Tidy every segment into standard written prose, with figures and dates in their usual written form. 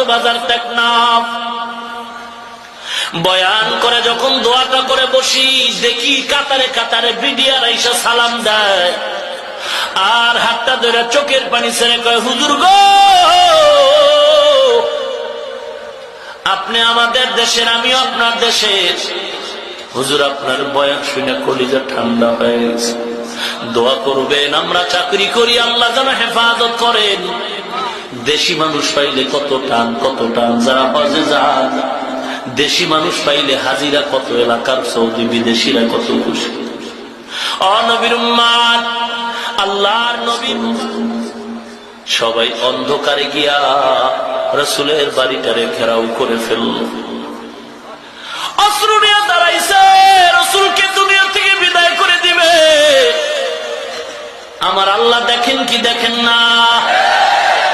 কক্সবাজার টেকনাফ। বয়ান করে যখন দোয়াটা করে বসি, দেখি কাতারে কাতারে বিডিআর আইসা সালাম দেয়, আর হাতটা ধরে চোখের পানি ছেড়ে কয়, হুজুর গো, আপনি আমাদের দেশের, আমি আপনার দেশের। হুজুর আপনার বয়ান শুনে কলিজা ঠান্ডা হয়ে গেছে। দোয়া করবেন, আমরা চাকরি করি, আল্লাহ যেন হেফাজত করেন। দেশি মানুষ পাইলে কত টান, কত টান। যারা হজে যান, দেশি মানুষ পাইলে হাজিরা কত, এলাকার সৌদি বিদেশিরা কত খুশি। নবীর উম্মত, আল্লাহর নবী সবাই অন্ধকারে গিয়া রাসূলের বাড়িটারে ঘেরাও করে ফেলল। অশ্রু নিয়ে দাঁড়াইছে, রাসূলকে দুনিয়া থেকে বিদায় করে দিবে। আমার আল্লাহ দেখেন কি দেখেন না?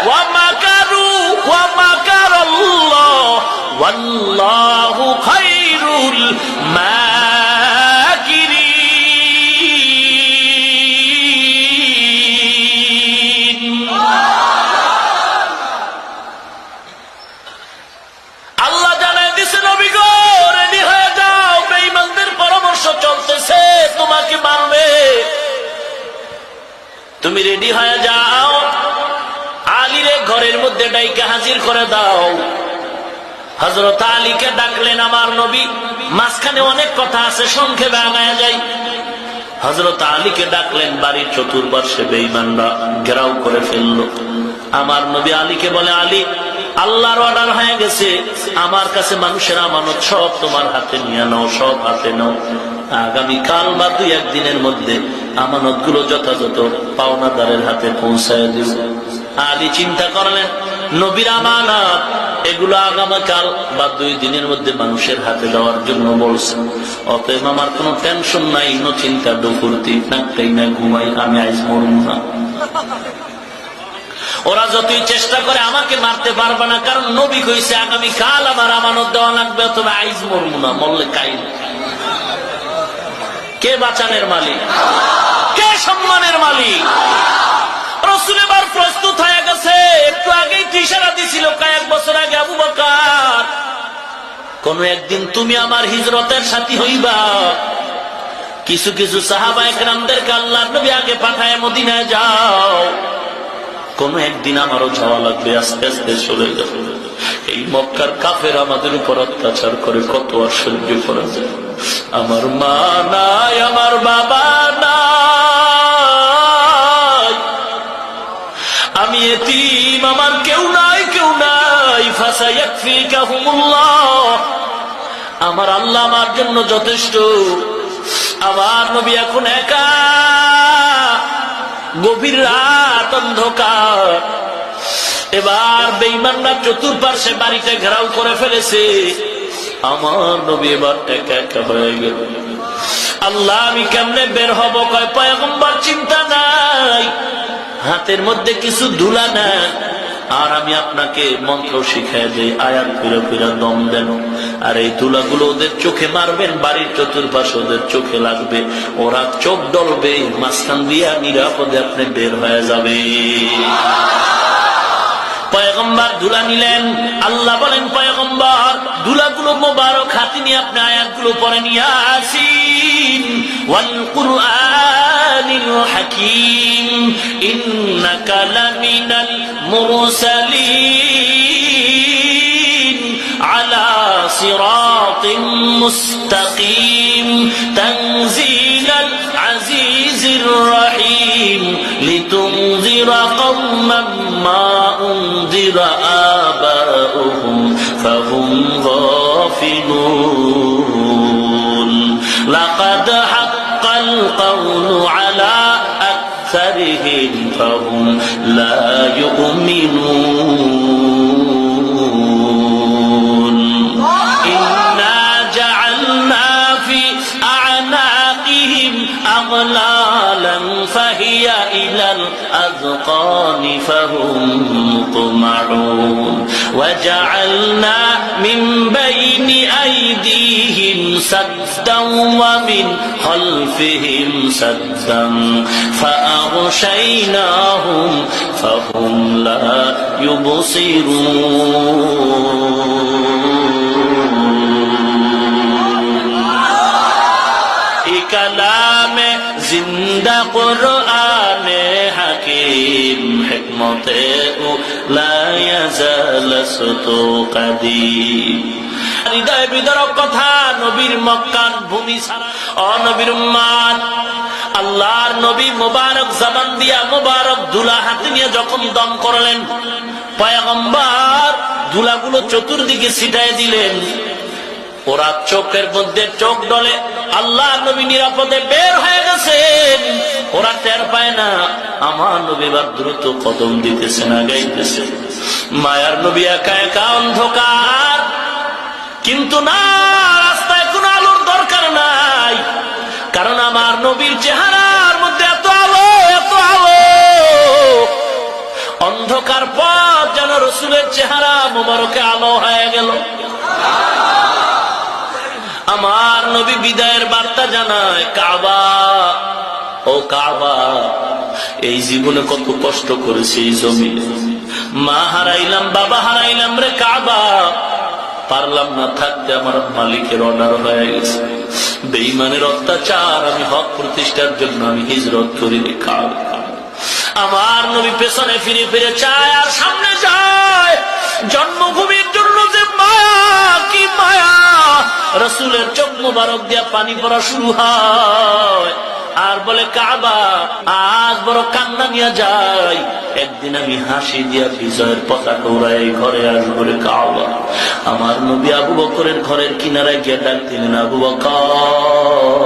ওয়া মাকারু ওয়া মাকারাল্লাহ ওয়াল্লাহু খায়রুল মাকিরিন। আল্লাহ জানায় দিছে, নবী গো, রেডি হয়ে যাও, বেঈমানদের পরামর্শ চলতেছে, তোমাকে মারবে, তুমি রেডি হয়ে যাও। আলীরে ঘরের মধ্যে ডাইকা হাজির করে দাও। হযরত আলীকে ডাকলেন আমার নবী। মাঝখানে অনেক কথা আছে, সংক্ষেপে আগায়া যাই। হযরত আলীকে ডাকলেন, বাড়ির চতুর্পার্শ্বে বেঈমানরা ঘেরাও করে ফেলল। আমার নবী আলীকে বলে, আলী, আল্লাহর অর্ডার হয়ে গেছে, আমার কাছে মানুষের আমানত সব তোমার হাতে নিয়ে নাও, সব হাতে নাও। আগামী কাল বা 2-1 দিনের মধ্যে আমানত গুলো যথাযথ পাওনাদারের হাতে পৌঁছায় দিব। আলী চিন্তা করলেন, নবীর আমানত এগুলো আগামীকাল বা 2 দিনের মধ্যে মানুষের হাতে দেওয়ার জন্য বলছেন। অতএব আমার কোনো টেনশন নাই, no চিন্তা, দুপুরতি নাকটাই না ঘুমাই, আমি আজ মরব না। ওরা যতই চেষ্টা করে আমাকে মারতে পারবে না, কারণ নবী কইছে আগামী কাল আমার আমানত দেওয়া লাগবে, তবে আইজ মরব না, মরলে কাইল। কে বাঁচানের মালিক? কে সম্মানের মালিক? রাসূল এবার প্রস্তুত হয়ে গেছে। একটু আগেই ইশারা দিছিল, কয়েক বছর আগে, আবু বকর, কোন একদিন তুমি আমার হিজরতের সাথী হইবা। কিছু কিছু সাহাবায়ে কেরামদেরকে আল্লাহর নবী আগে পাঠায় মদিনায় যাও, কোন একদিন আমারও যাওয়া লাগবে, আস্তে আস্তে চলে যাবে। এই মক্কার কাফের আমাদের উপর অত্যাচার করে, কত আর সহ্য করা যায়? আমার মা নাই, আমার বাবা নাই, আমি এতিম, আমার কেউ নাই, কেউ নাই। ফাসায়াকফিকাহুমুল্লাহ, আমার আল্লাহ আমার জন্য যথেষ্ট। আমার নবী এখন একা, গভীর রাত, অন্ধকার। এবার বেঈমানরা চতুর্পার্শ্বে বাড়িটা ঘেরাও করে ফেলেছে। আমার নবী এবার একা একা হয়ে গেল। আল্লাহ, আমি কেমনে বের হব? কয়, পয়গম্বর চিন্তা নাই, হাতের মধ্যে কিছু ধুলা নেন, আর আমি আপনাকে মন্ত্র শিখাই দেই, আয়াত ফিরে ফিরে দম দেন, আর এই ধুলাগুলো ওদের চোখে মারবেন, বাড়ির চতুর্পাশে ওদের চোখে লাগবে, ওরা চোখ ডলবে, মাঝখান দিয়া নিরাপদে আপনি বের হয়ে যাবে। পয়গম্বর ধুলা নিলেন। আল্লাহ বলেন, পয়গম্বর ধুলাগুলো মোবারক হাতে নিয়ে আপনি আয়াতগুলো পড়ে নিয়ে আসিন। ওয়াল কুরআনিল হাকীম ইন্নাকা লামিনাল মুরসালিন আলা সিরাতিন মুস্তাকিম তানজিলাল আজিজির রহিম লিতুনজিরা কওমান মা উনজিরা আবাউহুম ফাহুম গাফিলুন লাকাদ হাক্কাল কাওলু আলা আকসারিহিম ফাহুম লা ইউমিনুন ইন্না জাআলনা ফি আ'নাকিহিম আগলালান نخلا فهي إلى الأذقان فهم مطمعون وجعلنا من بين أيديهم سدا ومن خلفهم سدا فأغشيناهم فهم لا يبصرون كلام زندہ قرآن حکیم حکمت لا يزال سطو قدیم হৃদয় বিদারক কথা নবীর মক্কার ভূমি ছাড়া নবীর উম্মত আল্লাহর নবী মোবারক জবান দিয়া মোবারক ধুলা হাতে নিয়ে যখন দম করলেন পয়গম্বর ধুলাগুলো চতুর্দিকে ছিটায় দিলেন ওরা চোখের মধ্যে চোখ ডলে আল্লাহ নবী নিরাপদে বের হয়ে গেছেন ওরা টের পায় না আমার নবী এবার দ্রুত কদম দিতেছেন আগাইতেছে মায়ার নবী একা একা অন্ধকার কিন্তু না রাস্তায় কোনো আলোর দরকার নাই কারণ আমার নবীর চেহারার মধ্যে এত আলো অন্ধকার পথ যেন রসুলের চেহারা মোবারকে আলো হয়ে গেল আমার নবী বিদায়ের বার্তা জানায় কাবা ও কাবা এই জীবনে কত কষ্ট করেছি এই জমিনে মা হারাইলাম বাবা হারাইলাম রে কাবা পারলাম না থাকতে আমার মালিকের অর্ডার হয়ে গেছে বেঈমানের অত্যাচার আমি হক প্রতিষ্ঠার জন্য আমি হিজরত করি রে কাবা আমার নবী পেছনে ফিরে ফিরে চায় আর সামনে যায় জন্মভূমির জন্য যে মায়া কি মায়া রসুলের চোখ মোবারক দিয়া পানি পড়া শুরু হয় আর বলে কাবা আজ বড় কান্না নিয়ে যাই একদিন আমি হাসি দিয়া বিজয়ের পতাকা উড়াই ঘরে আসবো রে কাবা আমার নবী আবু বকরের ঘরের কিনারায় গিয়ে ডাক দিলেন আবু বকর